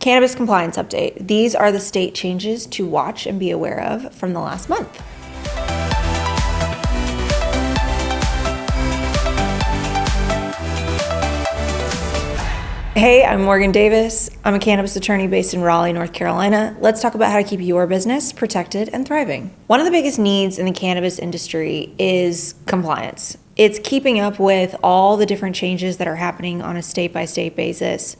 Cannabis compliance update. These are the state changes to watch and be aware of from the last month. Hey, I'm Morgan Davis. I'm a cannabis attorney based in Raleigh, North Carolina. Let's talk about how to keep your business protected and thriving. One of the biggest needs in the cannabis industry is compliance. It's keeping up with all the different changes that are happening on a state-by-state basis,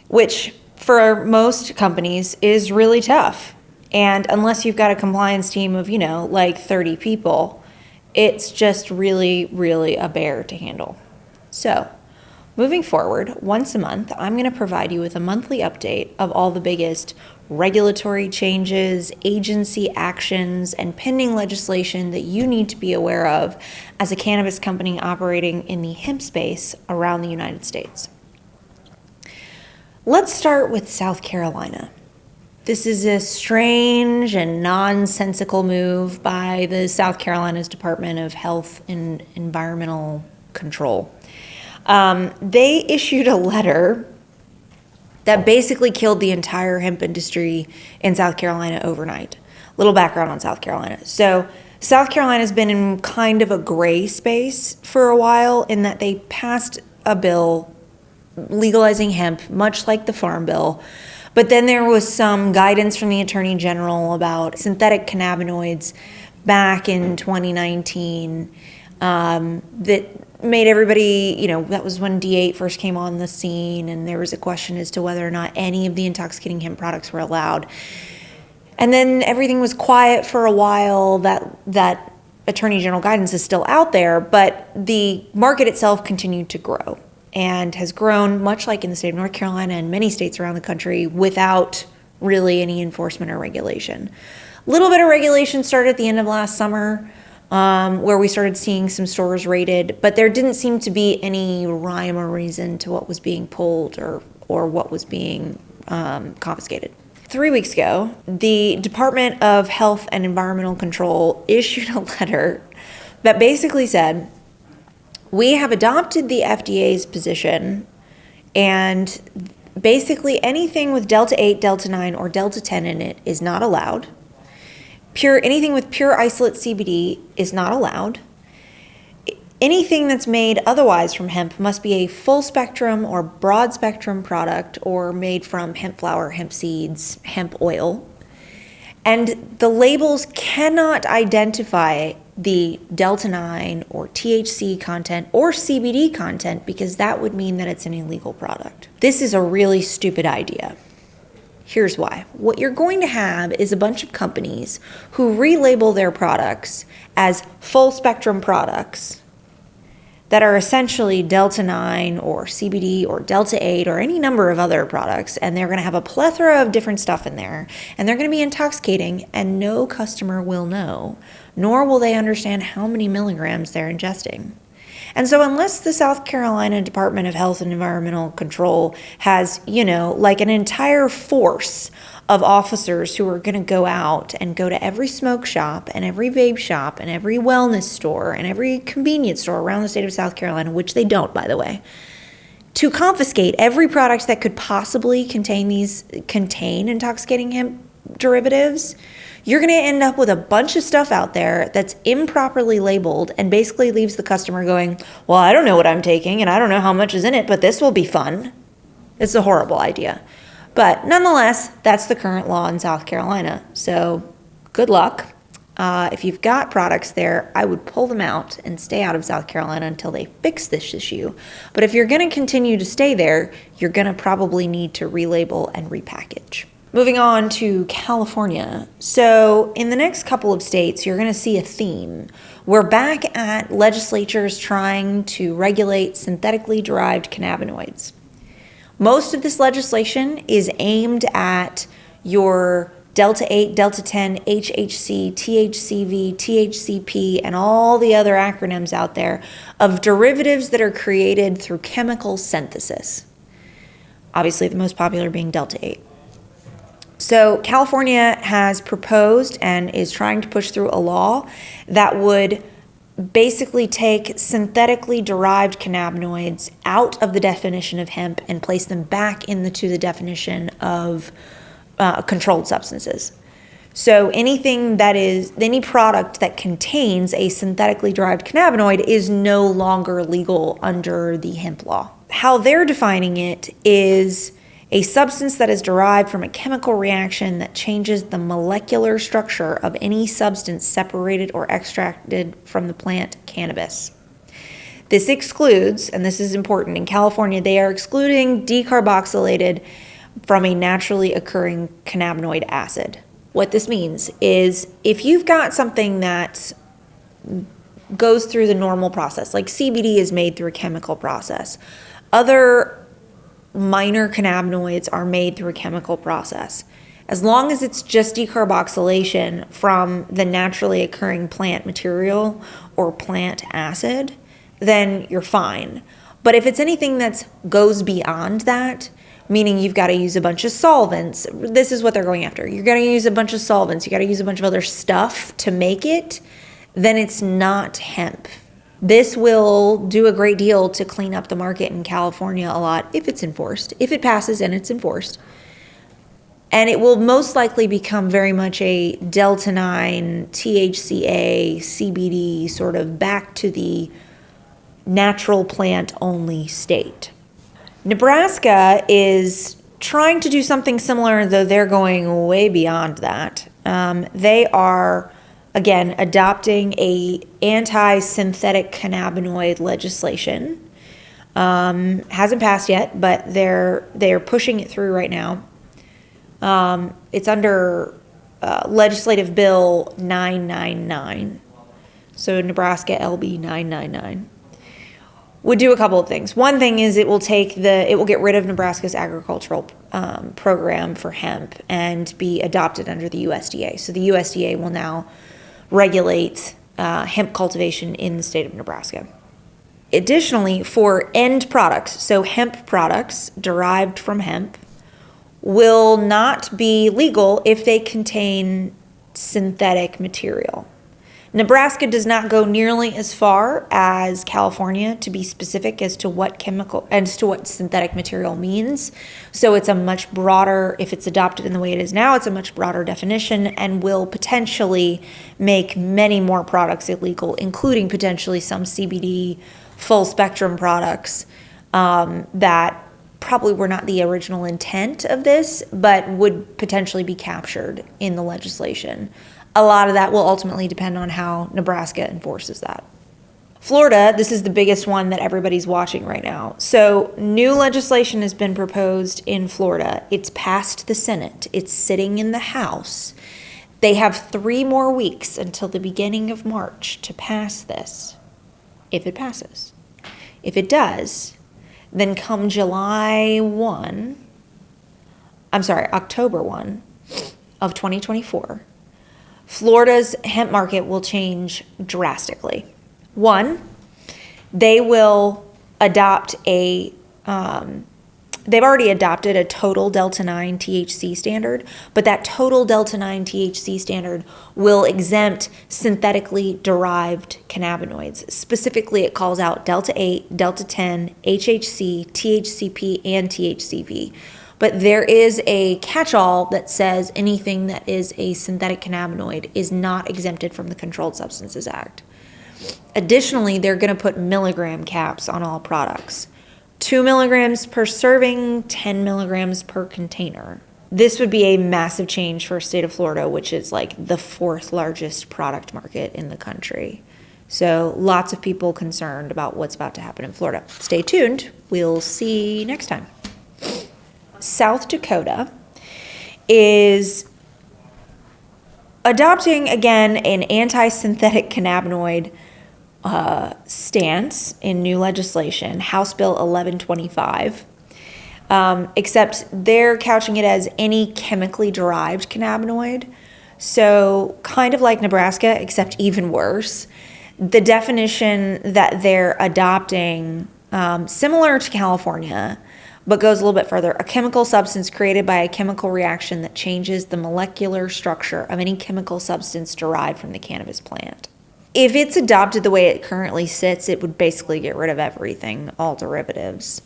which for most companies is really tough. And unless you've got a compliance team of, like 30 people, it's just really, really a bear to handle. So, moving forward, once a month, I'm going to provide you with a monthly update of all the biggest regulatory changes, agency actions, and pending legislation that you need to be aware of as a cannabis company operating in the hemp space around the United States. Let's start with South Carolina. This is a strange and nonsensical move by the South Carolina's Department of Health and Environmental Control. They issued a letter that basically killed the entire hemp industry in South Carolina overnight. Little background on South Carolina. So South Carolina's been in kind of a gray space for a while in that they passed a bill legalizing hemp, much like the Farm Bill. But then there was some guidance from the Attorney General about synthetic cannabinoids back in 2019 that made everybody, that was when D8 first came on the scene, and there was a question as to whether or not any of the intoxicating hemp products were allowed. And then everything was quiet for a while. That Attorney General guidance is still out there, but the market itself continued to grow and has grown much like in the state of North Carolina and many states around the country without really any enforcement or regulation. A little bit of regulation started at the end of last summer, where we started seeing some stores raided, but there didn't seem to be any rhyme or reason to what was being pulled or what was being confiscated. 3 weeks ago, the Department of Health and Environmental Control issued a letter that basically said, we have adopted the FDA's position, and basically anything with Delta 8, Delta 9, or Delta 10 in it is not allowed. Anything with pure isolate CBD is not allowed. Anything that's made otherwise from hemp must be a full spectrum or broad spectrum product or made from hemp flower, hemp seeds, hemp oil. And the labels cannot identify the Delta 9 or THC content or CBD content because that would mean that it's an illegal product. This is a really stupid idea. Here's why. What you're going to have is a bunch of companies who relabel their products as full spectrum products that are essentially Delta 9 or CBD or Delta 8 or any number of other products, and they're going to have a plethora of different stuff in there, and they're going to be intoxicating, and no customer will know, nor will they understand how many milligrams they're ingesting. And so unless the South Carolina Department of Health and Environmental Control has, like an entire force of officers who are going to go out and go to every smoke shop and every vape shop and every wellness store and every convenience store around the state of South Carolina, which they don't, by the way, to confiscate every product that could possibly contain intoxicating hemp derivatives, you're going to end up with a bunch of stuff out there that's improperly labeled and basically leaves the customer going, well, I don't know what I'm taking and I don't know how much is in it, but this will be fun. It's a horrible idea. But nonetheless, that's the current law in South Carolina. So good luck. If you've got products there, I would pull them out and stay out of South Carolina until they fix this issue. But if you're going to continue to stay there, you're going to probably need to relabel and repackage. Moving on to California. So in the next couple of states, you're going to see a theme. We're back at legislatures trying to regulate synthetically derived cannabinoids. Most of this legislation is aimed at your Delta 8, Delta 10, HHC, THCV, THCP, and all the other acronyms out there of derivatives that are created through chemical synthesis. Obviously, the most popular being Delta 8. So California has proposed and is trying to push through a law that would basically take synthetically derived cannabinoids out of the definition of hemp and place them back into the definition of controlled substances. So any product that contains a synthetically derived cannabinoid is no longer legal under the hemp law. How they're defining it is a substance that is derived from a chemical reaction that changes the molecular structure of any substance separated or extracted from the plant cannabis. This excludes, and this is important, in California, they are excluding decarboxylated from a naturally occurring cannabinoid acid. What this means is if you've got something that goes through the normal process, like CBD is made through a chemical process, other minor cannabinoids are made through a chemical process. As long as it's just decarboxylation from the naturally occurring plant material or plant acid, then you're fine. But if it's anything that goes beyond that, meaning you've got to use a bunch of solvents, this is what they're going after. You're going to use a bunch of solvents, you got to use a bunch of other stuff to make it, then it's not hemp. This will do a great deal to clean up the market in California a lot if it's enforced, if it passes and it's enforced. And it will most likely become very much a Delta 9, THCA, CBD, sort of back to the natural plant only state. Nebraska is trying to do something similar, though they're going way beyond that. They are, again, adopting a anti-synthetic cannabinoid legislation. Hasn't passed yet, but they're pushing it through right now. It's under Legislative Bill 999. So Nebraska LB 999. Would do a couple of things. One thing is it will get rid of Nebraska's agricultural program for hemp and be adopted under the USDA. So the USDA will now regulate hemp cultivation in the state of Nebraska. Additionally, for end products, so hemp products derived from hemp, will not be legal if they contain synthetic material. Nebraska does not go nearly as far as California to be specific as to what synthetic material means. So it's a much broader, if it's adopted in the way it is now, it's a much broader definition and will potentially make many more products illegal, including potentially some CBD full spectrum products that probably were not the original intent of this, but would potentially be captured in the legislation. A lot of that will ultimately depend on how Nebraska enforces that. Florida, this is the biggest one that everybody's watching right now. So new legislation has been proposed in Florida. It's passed the Senate. It's sitting in the House. They have 3 more weeks until the beginning of March to pass this, if it passes. If it does, then come October 1 of 2024, Florida's hemp market will change drastically. One, they will adopt they've already adopted a total Delta 9 THC standard, but that total Delta 9 THC standard will exempt synthetically derived cannabinoids. Specifically, it calls out Delta 8, Delta 10, HHC, THCP, and THCV. But there is a catch-all that says anything that is a synthetic cannabinoid is not exempted from the Controlled Substances Act. Additionally, they're going to put milligram caps on all products. 2 milligrams per serving, 10 milligrams per container. This would be a massive change for the state of Florida, which is like the 4th largest product market in the country. So lots of people concerned about what's about to happen in Florida. Stay tuned. We'll see next time. South Dakota is adopting, again, an anti-synthetic cannabinoid stance in new legislation, House Bill 1125, except they're couching it as any chemically derived cannabinoid. So kind of like Nebraska, except even worse. The definition that they're adopting, similar to California, but goes a little bit further. A chemical substance created by a chemical reaction that changes the molecular structure of any chemical substance derived from the cannabis plant. if it's adopted the way it currently sits, it would basically get rid of everything, all derivatives.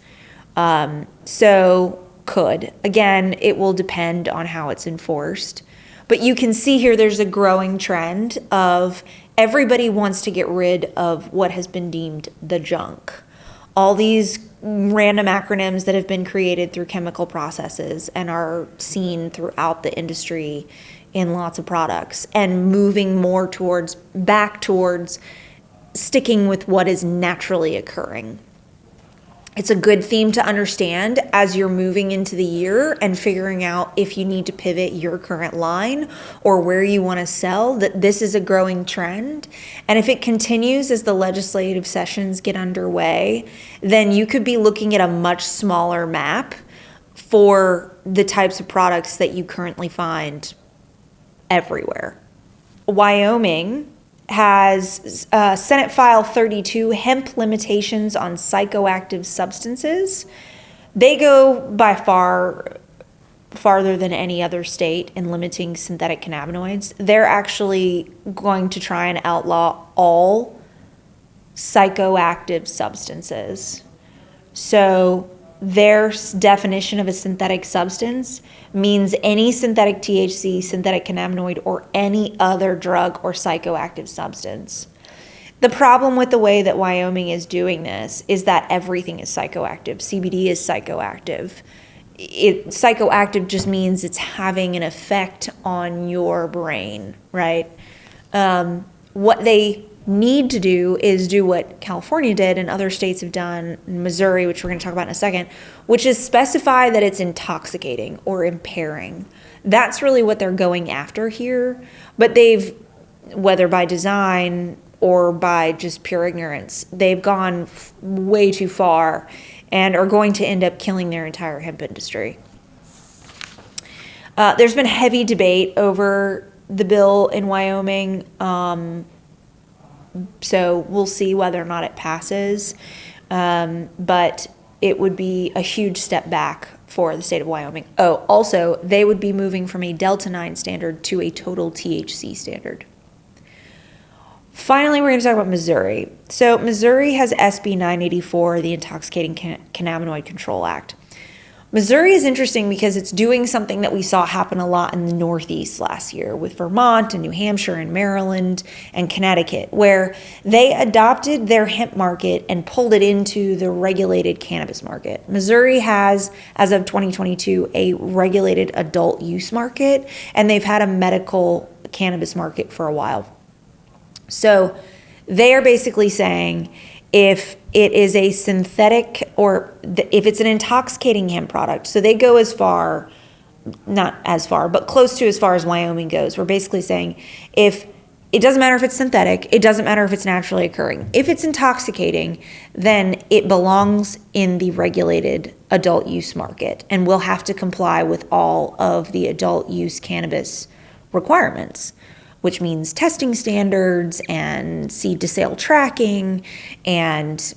So could. Again, it will depend on how it's enforced. But you can see here there's a growing trend of everybody wants to get rid of what has been deemed the junk. All these random acronyms that have been created through chemical processes and are seen throughout the industry in lots of products, and moving more back towards sticking with what is naturally occurring. It's a good theme to understand as you're moving into the year and figuring out if you need to pivot your current line or where you want to sell, that this is a growing trend. And if it continues as the legislative sessions get underway, then you could be looking at a much smaller map for the types of products that you currently find everywhere. Wyoming has Senate File 32, Hemp Limitations on Psychoactive Substances. They go by farther than any other state in limiting synthetic cannabinoids. They're actually going to try and outlaw all psychoactive substances. So their definition of a synthetic substance means any synthetic THC, synthetic cannabinoid, or any other drug or psychoactive substance. The problem with the way that Wyoming is doing this is that everything is psychoactive. CBD is psychoactive. Psychoactive just means it's having an effect on your brain, right? What they need to do is do what California did and other states have done, Missouri, which we're going to talk about in a second, which is specify that it's intoxicating or impairing. That's really what they're going after here. But they've, whether by design or by just pure ignorance, they've gone way too far and are going to end up killing their entire hemp industry. There's been heavy debate over the bill in Wyoming. So we'll see whether or not it passes. But it would be a huge step back for the state of Wyoming. Oh, also, they would be moving from a Delta 9 standard to a total THC standard. Finally, we're going to talk about Missouri. So Missouri has SB 984, the Intoxicating Cannabinoid Control Act. Missouri is interesting because it's doing something that we saw happen a lot in the Northeast last year with Vermont and New Hampshire and Maryland and Connecticut, where they adopted their hemp market and pulled it into the regulated cannabis market. Missouri has, as of 2022, a regulated adult use market, and they've had a medical cannabis market for a while. So they are basically saying, if it is a synthetic or if it's an intoxicating hemp product, so they go as far, not as far, but close to as far as Wyoming goes. We're basically saying if it doesn't matter if it's synthetic, it doesn't matter if it's naturally occurring. If it's intoxicating, then it belongs in the regulated adult use market and will have to comply with all of the adult use cannabis requirements, which means testing standards and seed to sale tracking and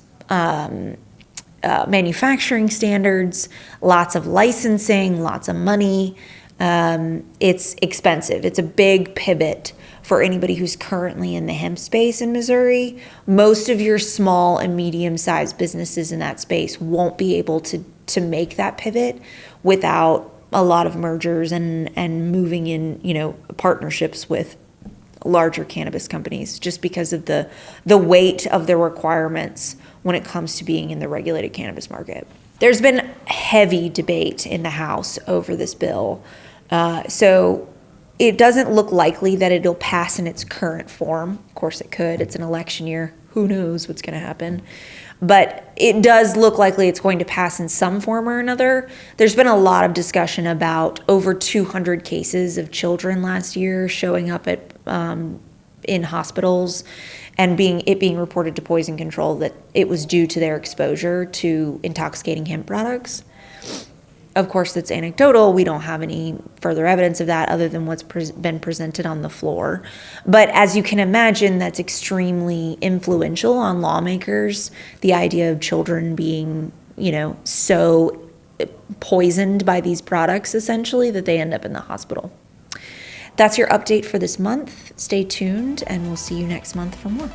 manufacturing standards, lots of licensing, lots of money. It's expensive. It's a big pivot for anybody who's currently in the hemp space in Missouri. Most of your small and medium-sized businesses in that space won't be able to make that pivot without a lot of mergers and moving in, partnerships with larger cannabis companies, just because of the weight of the requirements when it comes to being in the regulated cannabis market. There's been heavy debate in the House over this bill. So it doesn't look likely that it'll pass in its current form. Of course it could. It's an election year. Who knows what's going to happen? But it does look likely it's going to pass in some form or another. There's been a lot of discussion about over 200 cases of children last year showing up at in hospitals and being reported to poison control that it was due to their exposure to intoxicating hemp products. Of course, that's anecdotal. We don't have any further evidence of that other than what's been presented on the floor. But as you can imagine, that's extremely influential on lawmakers, the idea of children being, so poisoned by these products, essentially, that they end up in the hospital. That's your update for this month. Stay tuned, and we'll see you next month for more.